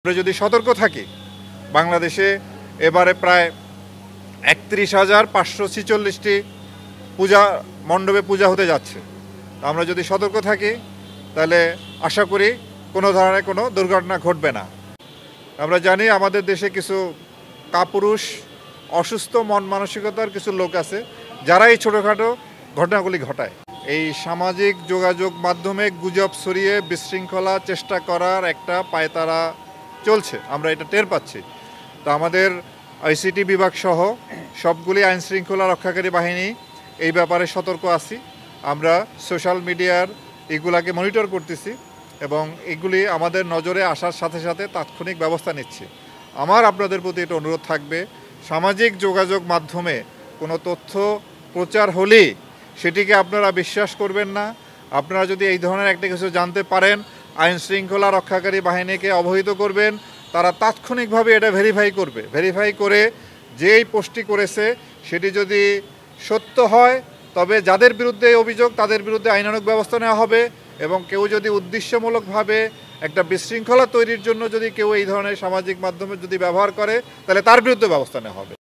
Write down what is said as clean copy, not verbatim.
আমরা যদি সতর্ক থাকি, বাংলাদেশে এবারে প্রায় ৩১,৫৪৬টি পূজা মণ্ডপে পূজা হতে যাচ্ছে। আমরা যদি সতর্ক থাকি তাহলে আশা করি কোনো ধরনের কোনো দুর্ঘটনা ঘটবে না। আমরা জানি আমাদের দেশে কিছু কাপুরুষ, অসুস্থ মন মানসিকতার কিছু লোক আছে যারা এই ছোটোখাটো ঘটনাগুলি ঘটায়। এই সামাজিক যোগাযোগ মাধ্যমে গুজব ছড়িয়ে বিশৃঙ্খলা চেষ্টা করার একটা পায়তারা চলছে, আমরা এটা টের পাচ্ছি। তো আমাদের আইসিটি বিভাগ সহ সবগুলি আইন শৃঙ্খলা রক্ষাকারী বাহিনী এই ব্যাপারে সতর্ক আছি। আমরা সোশ্যাল মিডিয়ার এগুলাকে মনিটর করতেছি এবং এগুলি আমাদের নজরে আসার সাথে সাথে তাৎক্ষণিক ব্যবস্থা নিচ্ছি। আমার আপনাদের প্রতি এটা অনুরোধ থাকবে, সামাজিক যোগাযোগ মাধ্যমে কোনো তথ্য প্রচার হলেই সেটিকে আপনারা বিশ্বাস করবেন না। আপনারা যদি এই ধরনের একটা কিছু জানতে পারেন, আইন শৃঙ্খলা রক্ষাকারী বাহিনীকে অবহিত করবেন, তারা তাৎক্ষণিকভাবে এটা ভেরিফাই করে যেই পোস্টটি করেছে সেটি যদি সত্য হয় তবে যাদের বিরুদ্ধে এই অভিযোগ তাদের বিরুদ্ধে আইনানুগ ব্যবস্থা নেওয়া হবে, এবং কেউ যদি উদ্দেশ্যমূলকভাবে একটা বিশৃঙ্খলা তৈরির জন্য যদি কেউ এই ধরনের সামাজিক মাধ্যমে যদি ব্যবহার করে তাহলে তার বিরুদ্ধে ব্যবস্থা নেওয়া হবে।